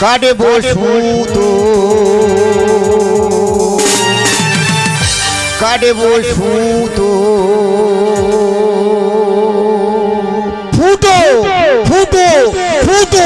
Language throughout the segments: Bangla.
কাটবো সুতো কাটবো সুতো ফুটো ফুটো ফুটো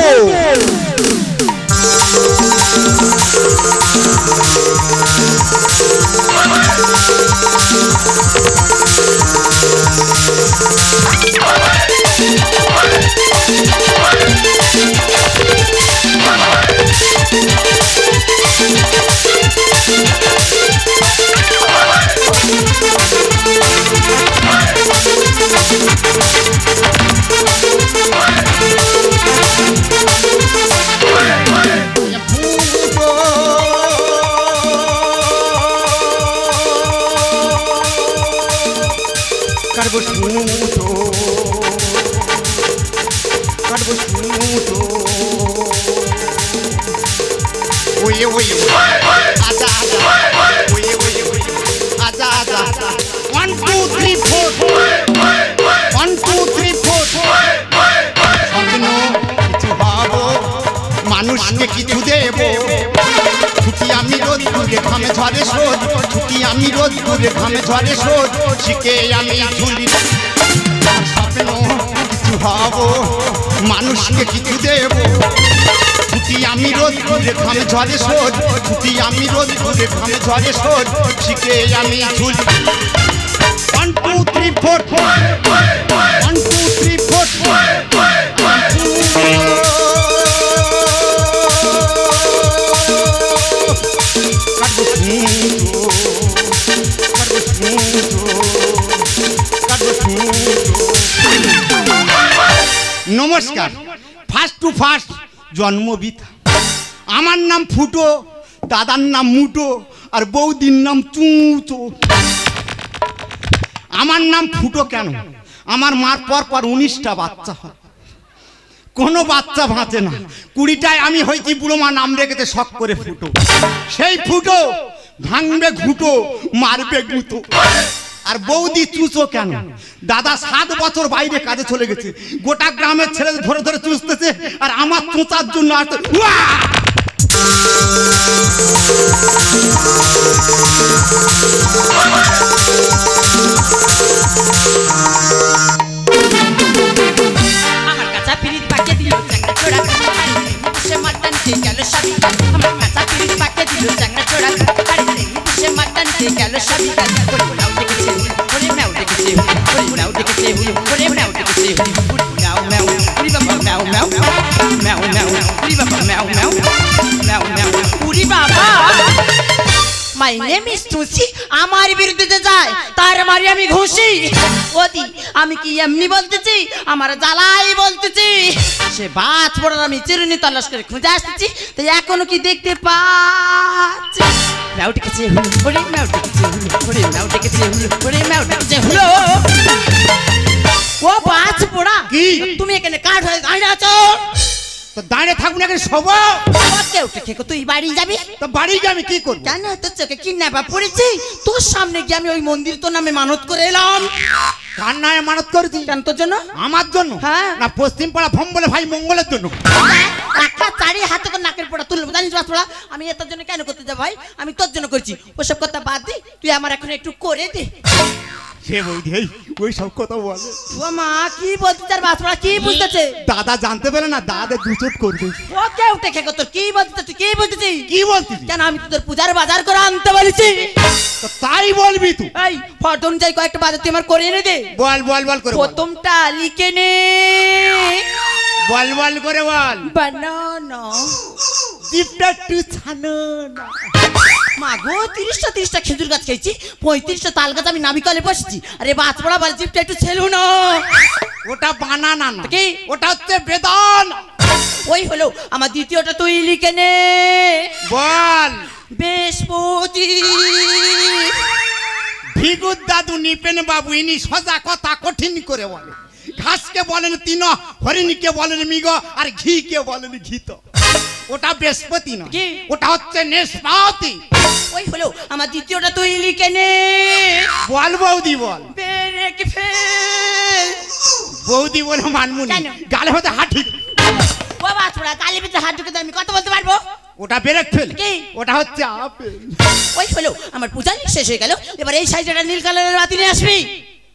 মানুষকে কিছু দেব ছুটি আমি রোদ দূরে ঘামে ঝরে শোধ ছুটি আমি রোদ দূরে ঘামে ঝরে শোধ শিখে আমি ঝুলি স্বপ্ন কিছু হব মানুষকে কিছু দেব ছুটি আমি রোদ দূরে ঘামে ঝরে শোধ ছুটি আমি রোদ দূরে ঘামে ঝরে শোধ শিখে আমি ঝুলি 1 2 3 4 1 2 3 4 नमस्कार फार्स्ट टू फार्स्ट जन्मबिता आमार नाम फुटो दादार नाम मुटो और बौदिर नाम चूचो आमार नाम फुटो केन आमार मार पर पर 19टा बाच्चा हय कोनो बाच्चा बाँचे ना 20टाय आमी हयछि बुड़ो मा नाम रेखेছে शख करे फुटो सेई फुटो भांगबे घुटो मारबे गुतो और बौदी चूचो केन दादा 7 বছর বাইরে কাজে চলে গেছে গোটা গ্রামের ছেলেদের ধরে ধরে চুষতেছে আর আমার চোঁচার জন্য আসতে আমার কাঁচা পিরিত পাকে দিল চাংড়া ছোড়া সে মাটন কে গেল সবই আমার কাঁচা পিরিত পাকে দিল চাংড়া ছোড়া আরে সে মাটন কে গেল সবই করে নাও দেখেছে ওরে নাও দেখেছে ওরে নাও দেখেছে ওরে নাও দেখেছে নাও নাও উড়ি বাবা নাও নাও নাও নাও উড়ি বাবা নাও নাও নাও নাও উড়ি বাবা My name is Tusi আমার বিরুদ্ধে যায় তার মারি আমি ঘুষি ওদি আমি কি এমনি বলতেছি আমার জ্বালাই বলতেছি সে বাত পড়ার আমি চিরুনি তলাশ করে খুঁজে আসতেছি তো এখনো কি দেখতে পাচ্ছি নাও ডেকেছে হুলো ওরে নাও ডেকেছে হুলো ওরে নাও ডেকেছে হুলো ওরে নাও ডেকেছে হুলো ও বাত পড়া কি তুমি এখানে কাট হয়ে দাঁড়িয়ে আছো তো দাঁড়িয়ে থাকবো না কেন সব ওকে উঠে খেকো তুই বাড়ি যাবি তো বাড়ি গিয়ে আমি কি করব কেন তোর চোখে কিডন্যাপার পড়েছি তোর সামনে গিয়ে আমি ওই মন্দির তোর নামে মানত করে এলাম কার নামে মানত করেছি কেন তোর জন্য আমার জন্য হ্যাঁ না পশ্চিম পাড়া ভম বলে ভাই মঙ্গলের জন্য একটা চারি হাতে করে নাকের পোড়া তুলবো জানিস বাস পোড়া আমি এটার জন্য কেন করতে যাব ভাই আমি তোর জন্য করছি ওসব কথা বাদ দি তুই আমার এখন একটু করে দে সে বৌদি ওই সব কথা বলে ও মা কি বলছিস তার বাস পোড়া কি বুঝতেছে দাদা জানতে পারে না দাদা দুচট করবে ওকে উঠে খেকো তোর কি বলছিস তুই কি বুঝতেছিস কি বলছিস কেন আমি তোর পূজার বাজার করে আনতে বলেছি তো তাই বলবি তুই এই ফটো অনুযায়ী কয়েকটা বাজার তুই আমার করে এনে দে বল বল বল করে প্রথমটা লিখে নে বল বল করে বল বানানা জিপটা টু ছানানা মাগো 30টা খেজুর গাছ খেয়েছি 35টা তাল গাছ আমি নাবিকলে বসেছি আরে বাজ পড়া বল জিপটা একটু ছেলু না ওটা বানানা না কি ওটা হচ্ছে বেদান ওই হলো আমার দ্বিতীয়টা তুই লিখে নে বল বৃহস্পতি ভিগুর দাদু নিপেন বাবু ইনি সোজা কথা কঠিন করে বলে ঘাসকে বলেন তিন হরিণীকে বলেন মিগ আর ঘিকে বলেন ঘিত ওটা বৃহস্পতি না ওটা হচ্ছে নেশপাতি ওই হলো আমার দ্বিতীয়টা তুই লিখে নে বল বৌদি বল ব্রেক ফেল বৌদি বলে মানমুনি গালে হতে হাঁটি ও বাছড়া গালি ভিতরে হাত ঢুকে আমি কত বলতে পারবো? ওটা ব্রেক ফেল, কি? ওটা হচ্ছে আপেল। ওই হলো আমার পূজা শেষ হয়ে গেল, এবার এই সাইজটা নীল কালারের বাতি নিয়ে আসবি।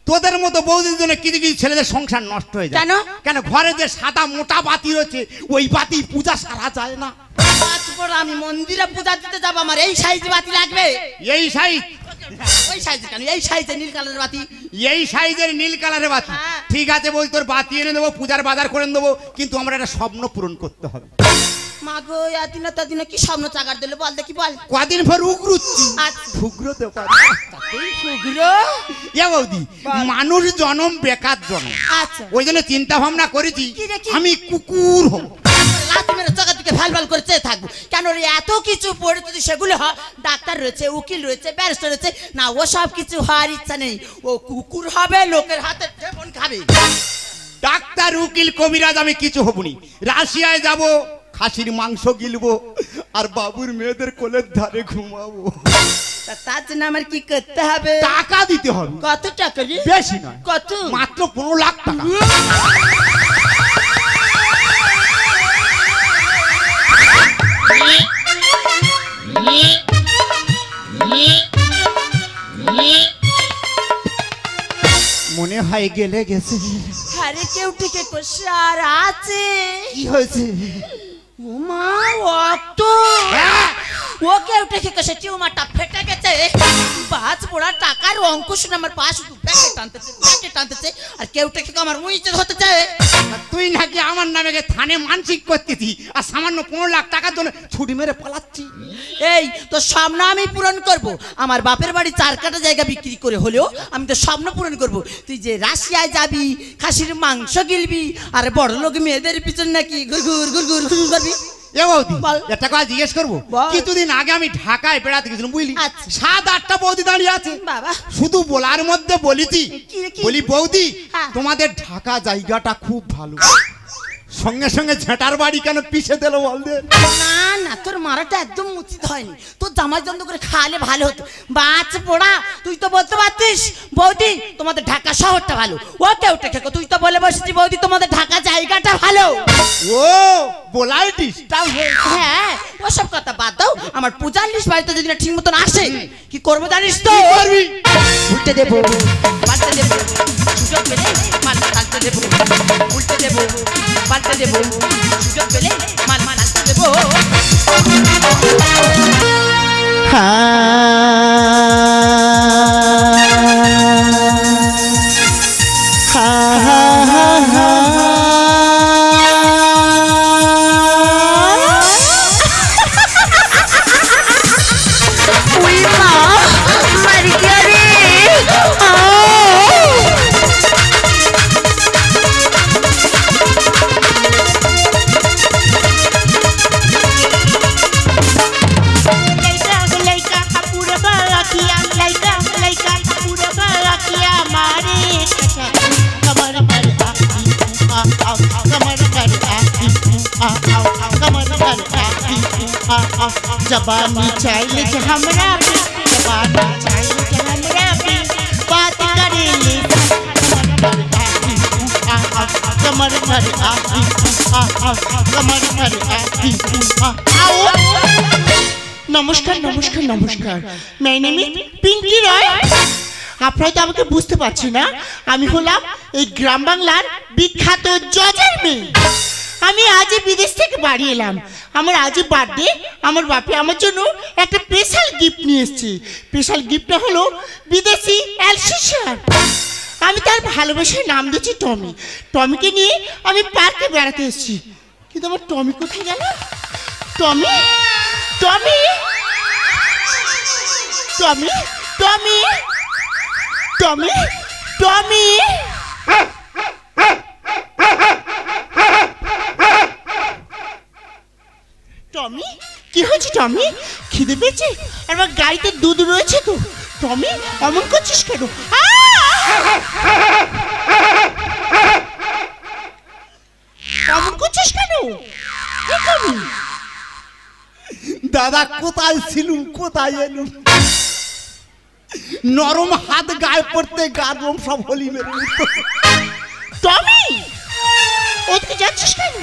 তোদের মতো বৌদির জন্য কিছু কিছু ছেলেদের সংসার নষ্ট হয়ে যায়। কেন? কেন ঘরে যে সাদা মোটা বাতি রয়েছে ওই বাতি পূজা সারা যায় না। আমি মন্দিরে পূজা দিতে যাবো, আমার এই সাইজ বাতি লাগবে। এই সাইজ? ওই সাইজ কেন? এই সাইজে নীল কালারের বাতি। এই সাইজের নীল কালারের বাতি? হ্যাঁ। ঠিক আছে বল, তোর বাতি এনে দেবো, পূজার বাজার করে দেবো, কিন্তু আমরা একটা স্বপ্ন পূরণ করতে হবে। মাগো এদিন তদিন কি স্বপ্ন চাকার দিল বল দেখি বল। কদিন পর উগ্রুচ্ছি। আচ্ছা ফুগ্রতে পারি ফুগরো এ বৌদি, মানুষ জনম বেকার জনম, আচ্ছা ওই জন্য চিন্তা ভাবনা করেছি কি রে কি? আমি কুকুর হব। লাথি মেরে চোখের দিকে ফ্যাল ফ্যাল করে চেয়ে থাকবো কেন রে? এত কিছু পড়ে যদি সেগুলো হয়, ডাক্তার রয়েছে, উকিল রয়েছে, ব্যারিস্টার রয়েছে, না ও সব কিছু হওয়ার ইচ্ছা নেই। ও কুকুর হবে, লোকের হাতে টেপন খাবে। ডাক্তার উকিল কবিরাজ আমি কিছু হবনি। রাশিয়ায় যাব, খাসির মাংস গিলবো আর বাবুর মেয়েদের কোলের ধারে ঘুমাবো। তার জন্য আমার কি করতে হবে? টাকা দিতে হবে। কত টাকা রে? বেশি নয়, কত? মাত্র 15 লাখ টাকা। মনে হয় গেলে গেছে। আরে কেউ টিকে কষে আর আছে। কি হয়েছে? ওমা অক্ত ও কেউ টিকে কষে টিউমারটা ফেটে গেছে। বাজ পোড়া টাকার অঙ্কুশ আমার পাশ ব্যাকে টানতেছে আর কেউ টিকে আমার মুইতে হতে চায়। তুই নাকি আমার নামে থানে মানসিক করতেছি আর সামান্য 15 লাখ টাকার জন্য ছুটি মেরে পালাচ্ছি। এই তো স্বপ্ন আমি পূরণ করব। আমার বাপের বাড়ি 4 কাঠা জায়গা বিক্রি করে হলেও আমি তো স্বপ্ন পূরণ করব। তুই যে রাশিয়ায় যাবি, খাসির মাংস গিলবি আর বড় লোক মেয়েদের পিছন নাকি গুরগুর গুরগুর গুরগুর করবি। এ বৌদি, বল। একটা কথা জিজ্ঞেস করবো? বল। কিছুদিন আগে আমি ঢাকায় বেড়াতে গেছিলাম বুঝলি, আচ্ছা। 7-8টা বৌদি দাঁড়িয়ে আছে। বাবা শুধু বলার মধ্যে বলিছি, কি রে কি? বলি বৌদি হ্যাঁ। তোমাদের ঢাকা জায়গাটা খুব ভালো। সঙ্গে সঙ্গে ঝেঁটার বাড়ি কেন পিছে দিল বল দে। না না তোর মারাটা একদম উচিত হয়নি। তোর জামাই জন্দ করে খাওয়ালে ভালো হতো। বাচ পোড়া তুই তো বলতে পারতিস বৌদি তোমাদের ঢাকা শহরটা ভালো। ও কেউ টেকে তুই তো বলে বসেছি বৌদি তোমাদের ঢাকা জায়গাটা ভালো। ও বলাই ডিস্টার্ব হয়ে। হ্যাঁ ওসব কথা বাদ দাও। আমার পূজার লিস্ট বাড়িতে যদি না ঠিক মতন আসে কি করবো জানিস তো? করবি? উল্টে দেবো, পাল্টে দেবো, সুযোগ পেলে মাল পাল্টে দেবো, উল্টে দেবো, পাল্টে দেবো, সুযোগ পেলে মাল পাল্টে দেবো। जबानी चाहिए हमरा भी, जबानी चाहिए हमरा भी, बात करेले कमर पर कमर पर आओ। নমস্কার নমস্কার নমস্কার, মাই নেম ইজ পিঙ্কি রয়। আপনারা তো আমাকে বুঝতে পারছেন না, আমি হলাম এই গ্রাম বাংলার বিখ্যাত জজের মেয়ে। আমি আজ বিদেশ থেকে বাড়ি এলাম। আমার আজ বার্থডে, আমার বাপে আমার জন্য একটা স্পেশাল গিফট নিয়ে এসেছে। স্পেশাল গিফটটা হলো বিদেশি অ্যালসেশিয়ান। আমি তার ভালোবাসার নাম দিয়েছি টমি। টমিকে নিয়ে আমি পার্কে বেড়াতে এসেছি, কিন্তু আমার টমি কোথায় গেল? টমি টমি টমি টমি টমি টমি টমি কি হয়েছে? টমি খিদে পেয়েছে? আর আমার গাড়িতে দুধ রয়েছে তো। টমি অমন করছিস কেন? অমন করছিস কেন? টমি দাদা কোথায় ছিলুম, কোথায় এলুম? নরম হাত গায়ে পড়তে গারম সব হলি মেরে। টমি ওদিকে যাচ্ছিস কেন?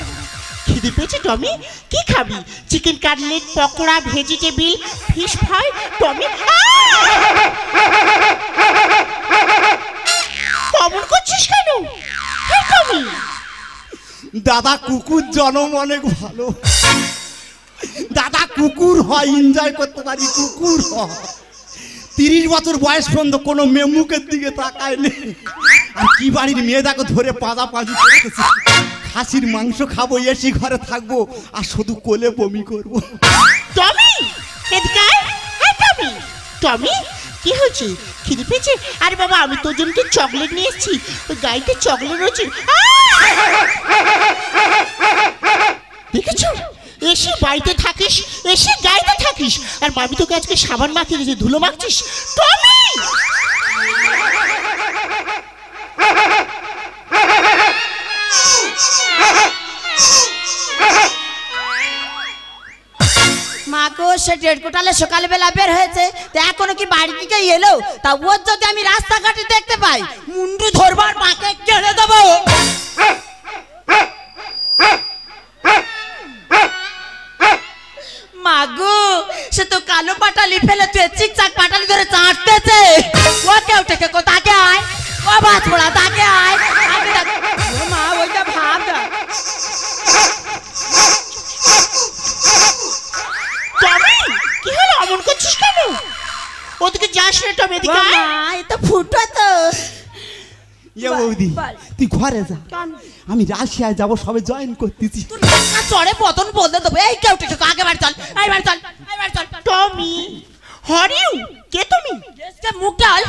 খিদে পেয়েছে টমি? কি খাবি? Chicken cutlet, pakora, vegetable, fish fry? Tommy common করছিস কেন? টমি দাদা কুকুর জনম অনেক ভালো। দাদা কুকুর হয়, এনজয় করতে পারি, কুকুর হয়। 30 বছর বয়স পর্যন্ত কোনো মেয়ে মুখের দিকে তাকায়নি। আর কি বাড়ির মেয়ে দেখো ধরে পাঁজাপাঁজি করতেছে। খাসির মাংস খাবো, এসি ঘরে থাকবো, আর শুধু কোলে বমি করবো। টমি এদিকে আয়। টমি টমি কি হয়েছে? খিদে পেয়েছে? আরে বাবা আমি তোর জন্য চকলেট নিয়ে এসেছি, ওই গাড়িতে চকলেট রয়েছে। দেখেছ এসে বাড়িতে থাকিস, এসে গাড়িতে থাকিস, আর মামি তোকে আজকে সাবান মাখিয়ে দিয়েছে, ধুলো মাখছিস। টমি মাগো সে 1.5 কোটালে সকালবেলা বের হয়েছে, তা এখনো কি বাড়ি থেকে এলো? তা ওর যদি আমি রাস্তাঘাটে দেখতে পাই, মুন্ডু ধরবার মাকে কেড়ে দেবো। মাগো সে তো কালো পাটালি ফেলে তুই চিকচাক পাটালি ধরে চাটতেছে। ও কেউ থেকে তাকে আয়, ও বাস পড়া তাকে আয়। ও মা ওইটা ভাব না। টমি কি হলো? অমন করছিস কেন? ওদিকে যাস না টমি, এদিকে আয়। এটা ফুটো তো। ইয়ে বৌদি তুই ঘরে যা, আমি রাশিয়ায় যাবো, সবে জয়েন করতেছি। চড়ে পতন বলতে দেবো। এই কেউ টেকে আগে বাড়ি চল, এই বাড়ি চল, এই বাড়ি চল। টমি হরিউ কে তুমি? মুখ ডাল।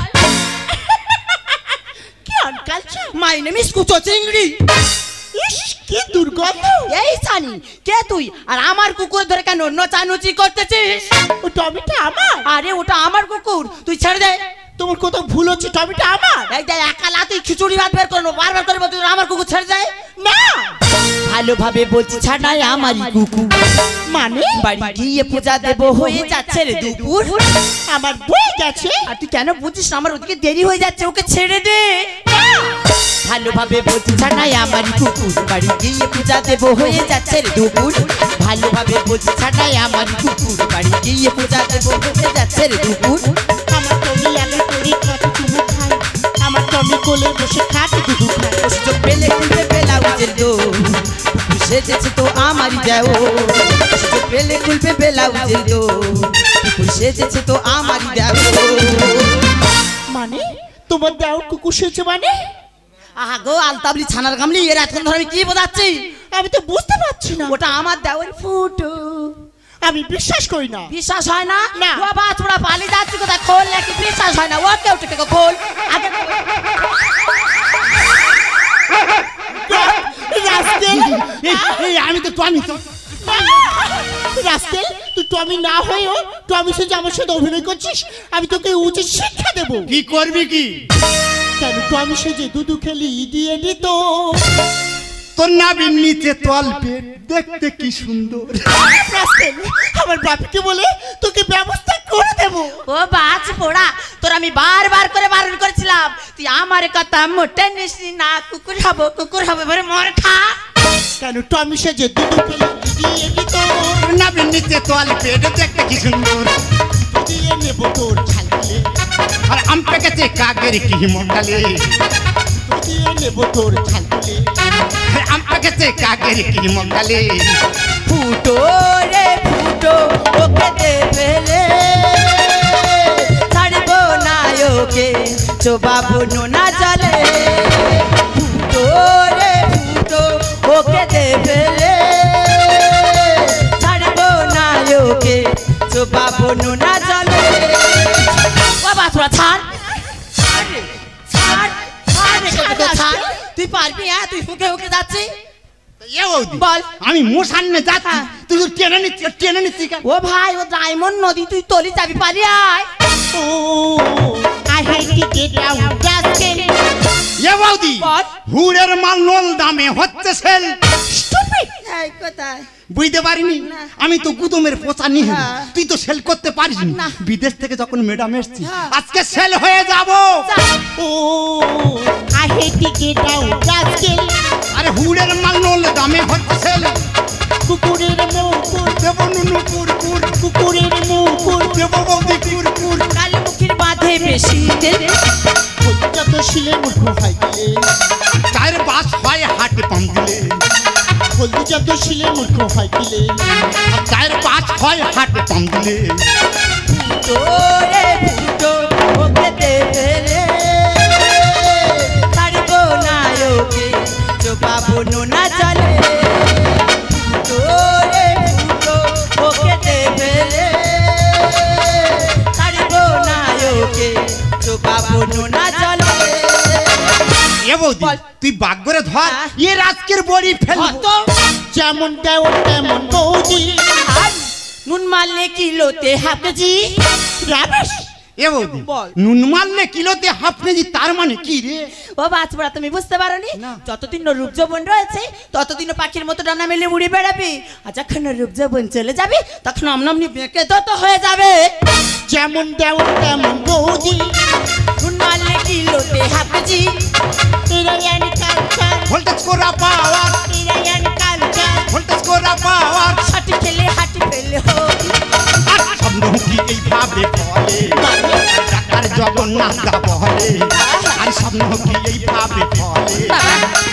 কি আনকাল? মাই নেম ইজ কুচো চিংড়ি। ইস কি দুর্গন্ধ। এই সানি কে তুই? আর আমার কুকুর ধরে কেন নোচানুচি করতেছিস? ও টমিটা আমার। আরে ওটা আমার কুকুর, তুই ছেড়ে দে। তোমার কোথাও ভুল হচ্ছে, টমিটা আমার। এই যে একালা তুই খিচুড়ি ভাত বের করবো, বারবার করে বলতে আমার কুকুর ছেড়ে দে। না ভালোভাবে বলছি ছাড় নাই আমারই কুকুর। মানে বাড়ি গিয়ে পূজা দেবো, হয়ে যাচ্ছে রে দুপুর। আমার বই গেছে। আর তুই কেন বুঝিস না? আমার ওদিকে দেরি হয়ে যাচ্ছে, ওকে ছেড়ে দে। ভালোভাবে বলছি ছাড় নাই আমারই কুকুর, বাড়ি গিয়ে পূজা দেবো, হয়ে যাচ্ছে রে দুপুর। ভালোভাবে বলছি ছাড় নাই আমারই কুকুর, বাড়ি গিয়ে পূজা দেবো, হয়ে যাচ্ছে রে দুপুর। আমার টমি আগে করে কত চুমু খায়, আমার টমি কোলে বসে খাট দুধু খায়। সুযোগ পেলে খুলবে ব্লাউজের দোর, সেজেছে তো আমারই দেও। সুযোগ পেলে খুলবে ব্লাউজের দোর, সেজেছে তো আমারই দেও। মানে তোমার দেওর কুকুর সেজে মানে? আহা গো আলতাবলি ছানার গামলি, এর এতক্ষণ ধরে আমি কি বোঝাচ্ছি? আমি তো বুঝতে পারছি না। ওটা আমার দেওয়ার ফুটো। আমি বিশ্বাস করি না। বিশ্বাস হয় না? না। ও বাছুড়া পালিয়ে যাচ্ছি কোথায়, খোল নাকি? বিশ্বাস হয় না? ও কেউ টেকে খোল আগে। আমি তো টমি। রাস্কেল তুই টমি না হয়েও টমি সেজে আমার সাথে অভিনয় করছিস। আমি তোকে উচিত শিক্ষা দেবো। কি করবি কি? কেন টমি সেজে দুধু খেলি দিয়ে দিত। তোর নাভির নিচে তল পেট দেখতে কি সুন্দর। রাস্কেল আমার বাপিকে বলে তোকে ব্যবস্থা করে দেবো। ও বাছ পোড়া, তোর আমি বারবার করে বারণ করেছিলাম, তুই আমার কথা মোটে নিস না। কুকুর হবো, কুকুর হবে বলে মর খা। কেন টমি সেজে দুধু খেলি দিয়ে দিত। নাভির নিচে তল পেট দেখতে কি সুন্দর। দিয়ে নেবো তোর ছালকে, আর আম পেকেছে কাকের কি মন্ডালে। দিয়ে নেবো তোর ছালকে, আম পেকেছে কাকের কি মন্ডালে। ফুটো রে ফুটো, ওকে দে ফেলে ছাড়বো না ওকে, চোবাবো না জলে। ফুটো রে ফুটো, ওকে দে ফেলে ছাড়বো না ওকে, চোবাবো না জলে। ও বাছুরা ছাড়, ছাড়, ছাড়, ছাড়। তুই পারবি? হ্যাঁ তুই ফুকে ফুকে যাচ্ছি। বল। আমি মশান্নে যাচ্ছি, তুই টেনে নিচ্ছি, টেনে নিচ্ছি। ও ভাই, ও ডায়মন্ড নদী, তুই তলি যাবি, পারি আয়। Oh I had to get out rascal. এ বৌদি বল। হুড়ের মাল নল দামে হচ্ছে সেল। স্টুপিড। এই কোথায়? বুঝতে পারিনি? আমি তো গুদমের পোচা নিয়ে, হ্যাঁ। তুই তো সেল করতে পারিস না। না। বিদেশ থেকে যখন ম্যাডাম এসছি, হ্যাঁ। আজকে সেল হয়ে যাব। Oh I had to get out rascal. আরে হুড়ের মাল নল দামে হচ্ছে সেল। শিলের মূর্খ হয় গেলে চায়ের বাস হয় হাটে পাম দিলে হলদি যত শিলের মূর্খ হয় গেলে চায়ের বাস হয় হাটে পাম দিলে তোরে ফুটো ওকে দেবেলে ছাড়বো না ওকে চোপাবো না চলে তোরে ফুটো ওকে দেবেলে ছাড়বো না ওকে চোপাবো না চলে এ বৌদি তুই বাগ করে ধর এর আজকের বড়ি ফেলবো যেমন দেও তেমন বৌদি আর নুন মারলে কিলোতে হাফ কেজি রাবেশ এ বৌদি বল। নুন মারলে কিলোতে হাফ কেজি তার মানে কি রে ও বাছবড়া তুমি বুঝতে পারোনি না। যতদিন না রূপ যৌবন রয়েছে ততদিন পাখির মতো ডানা মেলে উড়ে বেড়াবি আর যখন না রূপ যৌবন চলে যাবে তখন আমনামনি বেঁকে তো হয়ে যাবে যেমন দেও তেমন বৌদি নুন মারলে কিলোতে হাফ কেজি ইরায়ান কালচার ভোল্টেজ করা পাওয়ার ইরায়ান কালচার ভোল্টেজ করা পাওয়ার হাঁটি খেলে হাঁটি ফেলে হোক স্বপ্ন কি এইভাবে বলে ডাক্তার জগন্নাথ দা বলে আর স্বপ্ন কি এইভাবে বলে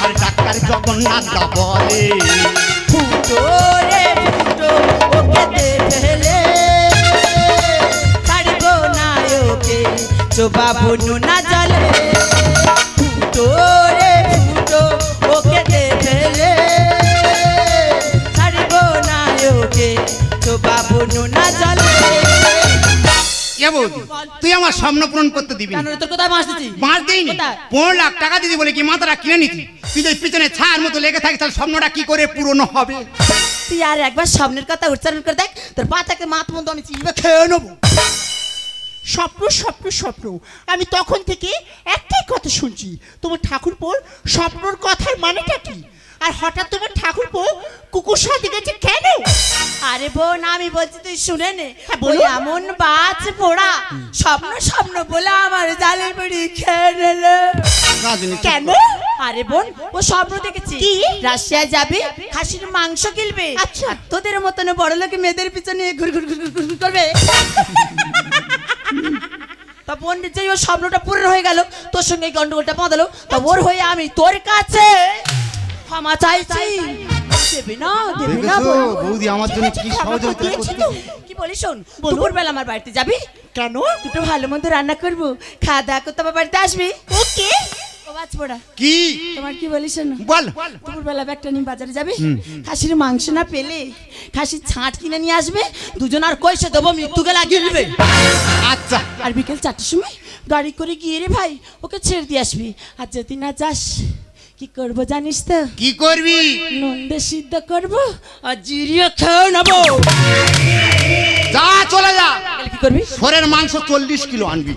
আর ডাক্তার জগন্নাথ দা বলে ফুটো রে ফুটো ওকে দে ফেলে ছাড়বো না ওকে চোবাবো না জলে ফুটো রে ফুটো ওকে দে ফেলে ছাড়বো না ওকে চোবাবো না জলে এ বৌদি তুই আমার স্বপ্ন পূরণ করতে দিবি না। কেন রে, তোর কোথায় মাছ দিচ্ছি মাস দেয়নি কোথায়? 15 লাখ টাকা দিদি বলে কি মাথাটা কিনে নিতি তুই যদি পিছনে ছায়ার মতো লেগে থাকিস তাহলে স্বপ্নটা কি করে পূরণ হবে তুই আর একবার স্বপ্নের কথা উচ্চারণ করে দেখ তোর পা থেকে মাথ মতো আমি চিনবে খেয়ে নেবো স্বপ্ন স্বপ্ন স্বপ্ন আমি তখন থেকে একটাই কথা শুনছি তোমার ঠাকুরপোর স্বপ্নর কথার মানেটা কি আর হঠাৎ তোমার ঠাকুরপো কুকুর সাথে গেছে কেন আরে বোন আমি বলছি তুই শুনে নে হ্যাঁ, ওই বলো। এমন বাজ পোড়া স্বপ্ন স্বপ্ন বলে আমার জালের বাড়ি খেয়ে নিলে কেন আরে বোন ও স্বপ্ন দেখেছি কি? রাশিয়ায় যাবে খাসির মাংস কিনবে আচ্ছা। আর তোদের মতন বড় লোকে মেয়েদের পিছনে ঘুর ঘুর ঘুর ঘুর ঘুর করবে তা বোন যে ওর স্বপ্নটা পূরণ হয়ে গেল তোর সঙ্গে এই গন্ডগোলটা বাঁধালো তা ওর হয়ে আমি তোর কাছে ক্ষমা চাইছি দেবে না দেবে না দেখেছো বল। বৌদি আমার জন্য কি সহযোগিতা দিয়েছি করছে তো। কি বলি শোন বলো। দুপুরবেলা আমার বাড়িতে যাবি কেন দুটো ভালো মন্দ রান্না করবো খাওয়া দাওয়া করতে আমার বাড়িতে আসবি ওকে ও বাছপোড়া কি তোমার কি বলি শোনো বল দুপুরবেলা একটা নিয়ে বাজারে যাবে খাসির মাংস না পেলে খাসির ছাঁট কিনে নিয়ে আসবে দুজন আর কইসে দেবো মৃত্যুকে লাগিয়ে নেবে আচ্ছা আর বিকেল 4টার সময় গাড়ি করে গিয়ে রে ভাই ওকে ছেড়ে দিয়ে আসবি আর যদি না যাস কি করবো জানিস তো কি করবি নন্দে সিদ্ধ করবো আর জিরিয়ে খেয়ে নেবো যা চলে যা তাহলে কি করবি সরের মাংস 40 কিলো আনবি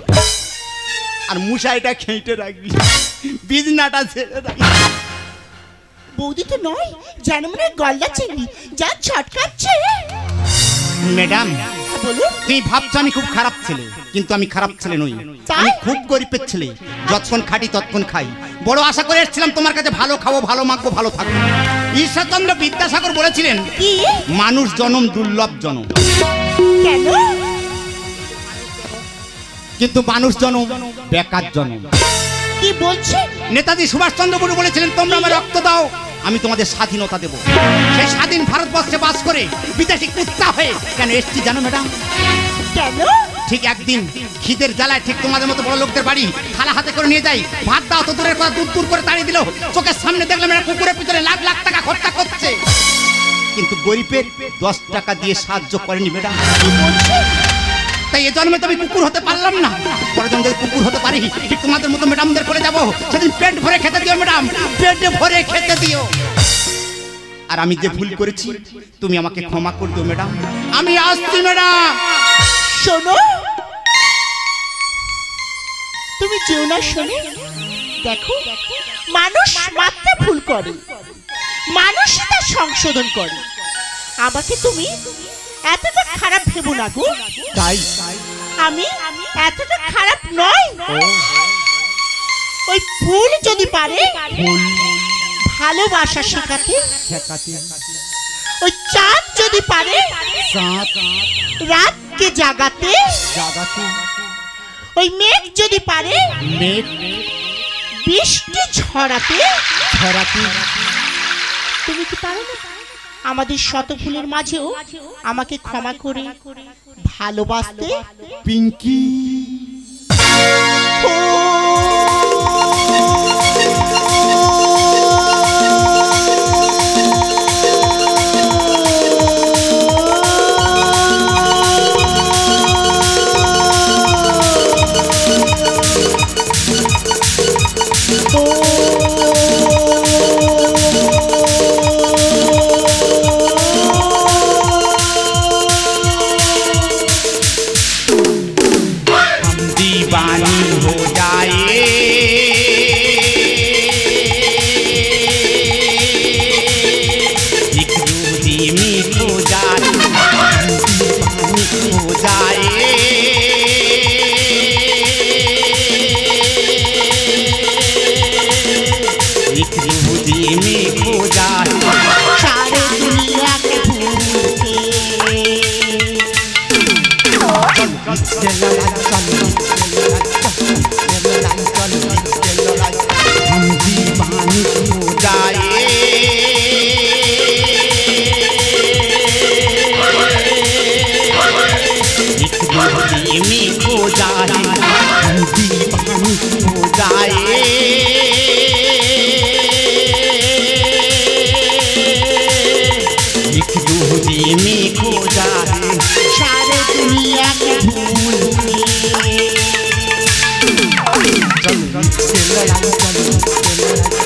আর মুশাইটা খেইতে রাখবি বিজনাটা ছেড়ে রাখবি বৌদি তো নয় জানো মনে হয় গলদা চিংড়ি যা ছটকাচ্ছে ম্যাডাম বলুন তুই ভাবছো আমি খুব খারাপ ছেলে কিন্তু আমি খারাপ ছেলে নই তাই? আমি খুব গরিবের ছেলে যতক্ষণ খাটি ততক্ষণ খাই বড় আশা করে এসেছিলাম তোমার কাছে ভালো খাবো ভালো মাখবো ভালো থাকবো ঈশ্বরচন্দ্র বিদ্যাসাগর বলেছিলেন কি মানুষ জনম দুর্লভ জনম কেন কিন্তু মানুষ জনম বেকার জনম কি বলছেন নেতাজি সুভাষচন্দ্র বসু বলেছিলেন তোমরা আমার রক্ত দাও আমি তোমাদের স্বাধীনতা দেব সেই স্বাধীন ভারতবর্ষে বাস করে বিদেশি কুত্তা হয়ে কেন এসছি জানো ম্যাডাম কেন ঠিক একদিন খিদের জ্বালায় ঠিক তোমাদের মতো বড় লোকদের বাড়ি থালা হাতে করে নিয়ে যাই ভাত দাও তো দূরের কথা দূর দূর করে তাড়িয়ে দিল চোখের সামনে দেখলাম এরা কুকুরের পিছনে লাখ লাখ টাকা খরচা করছে কিন্তু গরিবের 10 টাকা দিয়ে সাহায্য করেনি ম্যাডাম তাই এ জন্মে তো আমি কুকুর হতে পারলাম না পরে জন্মে যদি কুকুর হতে পারি ঠিক তোমাদের মতো ম্যাডামদের করে যাবো সেদিন পেট ভরে খেতে দিও ম্যাডাম পেট ভরে খেতে দিও আর আমি যে ভুল করেছি তুমি আমাকে ক্ষমা করে দিও ম্যাডাম আমি আসছি ম্যাডাম শোনো তুমি যেও না শোনো দেখো মানুষ মাত্র ভুল করে মানুষ তা সংশোধন করে আমাকে তুমি এতটা খারাপ ভেবো না গো তাই আমি এতটা খারাপ নয় ওই ভুল যদি পারে ভালোবাসা শেখাতে ওই চাঁদ যদি পারে রাতকে জাগাতে ওই মেঘ যদি পারে বৃষ্টি ঝরাতে ঝরাতে তুমি কি পারো না আমাদের শত ফুলের মাঝেও আমাকে ক্ষমা করে ভালোবাসতে? পিঙ্কি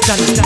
चल